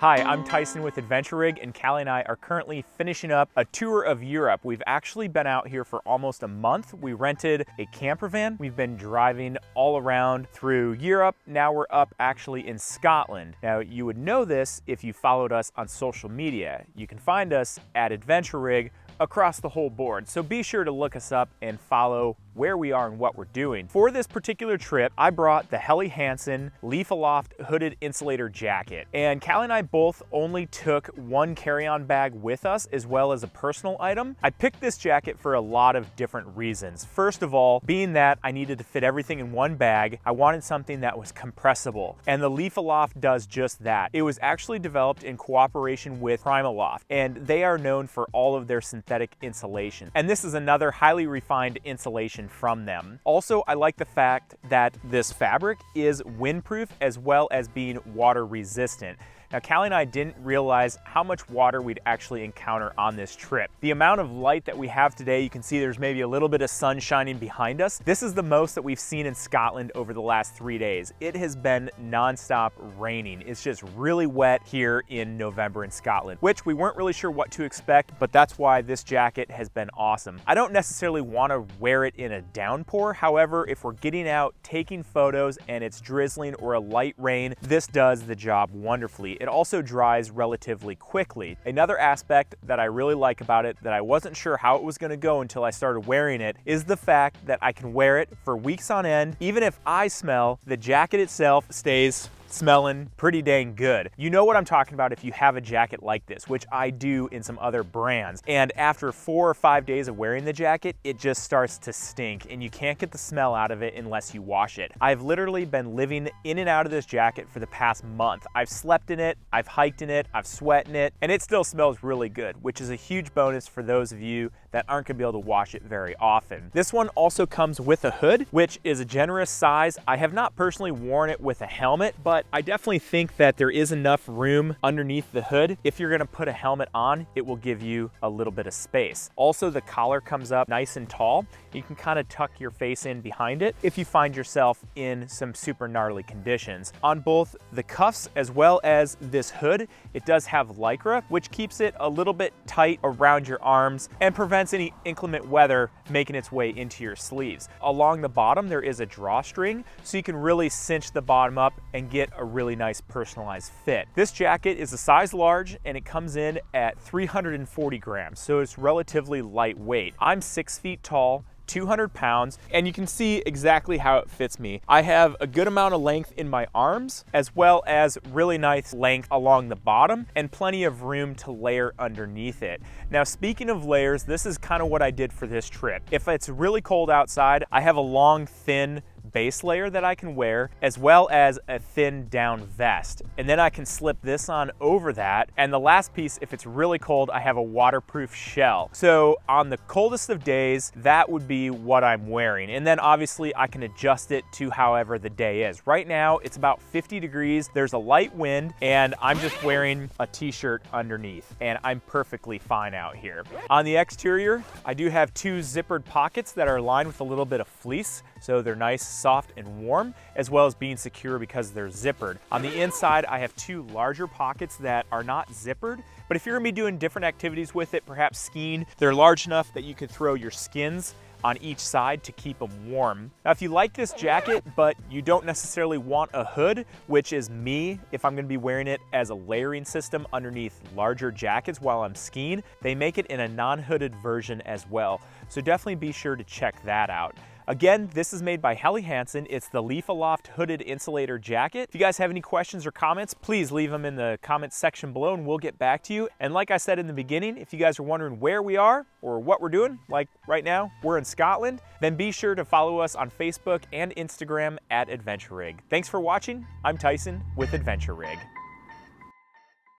Hi, I'm Tyson with Adventure Rig, and Callie and I are currently finishing up a tour of Europe. We've actually been out here for almost a month. We rented a camper van. We've been driving all around through Europe. Now we're up actually in Scotland. Now you would know this if you followed us on social media. You can find us at Adventure Rig across the whole board. So be sure to look us up and follow where we are and what we're doing. For this particular trip, I brought the Helly Hansen Lifaloft Hooded Insulator Jacket. And Callie and I both only took one carry-on bag with us as well as a personal item. I picked this jacket for a lot of different reasons. First of all, being that I needed to fit everything in one bag, I wanted something that was compressible. And the Lifaloft does just that. It was actually developed in cooperation with Primaloft, and they are known for all of their synthetic insulation. And this is another highly refined insulation from them. Also, I like the fact that this fabric is windproof as well as being water resistant. Now, Callie and I didn't realize how much water we'd actually encounter on this trip. The amount of light that we have today, you can see there's maybe a little bit of sun shining behind us. This is the most that we've seen in Scotland over the last 3 days. It has been nonstop raining. It's just really wet here in November in Scotland, which we weren't really sure what to expect, but that's why this jacket has been awesome. I don't necessarily want to wear it in a downpour. However, if we're getting out, taking photos, and it's drizzling or a light rain, this does the job wonderfully. It also dries relatively quickly. Another aspect that I really like about it that I wasn't sure how it was going to go until I started wearing it is the fact that I can wear it for weeks on end. Even if I smell, the jacket itself stays smelling pretty dang good. You know what I'm talking about if you have a jacket like this, which I do in some other brands. And after 4 or 5 days of wearing the jacket, it just starts to stink and you can't get the smell out of it unless you wash it. I've literally been living in and out of this jacket for the past month. I've slept in it, I've hiked in it, I've sweat in it, and it still smells really good, which is a huge bonus for those of you that aren't gonna be able to wash it very often. This one also comes with a hood, which is a generous size. I have not personally worn it with a helmet, but I definitely think that there is enough room underneath the hood. If you're gonna put a helmet on, it will give you a little bit of space. Also, the collar comes up nice and tall. You can kind of tuck your face in behind it if you find yourself in some super gnarly conditions. On both the cuffs as well as this hood, it does have Lycra, which keeps it a little bit tight around your arms and prevents any inclement weather making its way into your sleeves. Along the bottom, there is a drawstring, so you can really cinch the bottom up and get a really nice personalized fit. This jacket is a size large and it comes in at 340 grams, so it's relatively lightweight. I'm 6 feet tall, 200 pounds, and you can see exactly how it fits me. I have a good amount of length in my arms, as well as really nice length along the bottom, and plenty of room to layer underneath it. Now, speaking of layers, this is kind of what I did for this trip. If it's really cold outside, I have a long, thin base layer that I can wear, as well as a thin down vest. And then I can slip this on over that. And the last piece, if it's really cold, I have a waterproof shell. So on the coldest of days, that would be what I'm wearing. And then obviously I can adjust it to however the day is. Right now, it's about 50 degrees. There's a light wind, and I'm just wearing a t-shirt underneath, and I'm perfectly fine out here. On the exterior, I do have 2 zippered pockets that are lined with a little bit of fleece, so they're nice, soft, and warm, as well as being secure because they're zippered. On the inside, I have 2 larger pockets that are not zippered, but if you're gonna be doing different activities with it, perhaps skiing, they're large enough that you could throw your skins on each side to keep them warm. Now, if you like this jacket, but you don't necessarily want a hood, which is me, if I'm gonna be wearing it as a layering system underneath larger jackets while I'm skiing, they make it in a non-hooded version as well. So definitely be sure to check that out. Again, this is made by Helly Hansen. It's the Lifaloft Hooded Insulator Jacket. If you guys have any questions or comments, please leave them in the comments section below and we'll get back to you. And like I said in the beginning, if you guys are wondering where we are or what we're doing, like right now, we're in Scotland, then be sure to follow us on Facebook and Instagram at Adventure Rig. Thanks for watching. I'm Tyson with Adventure Rig.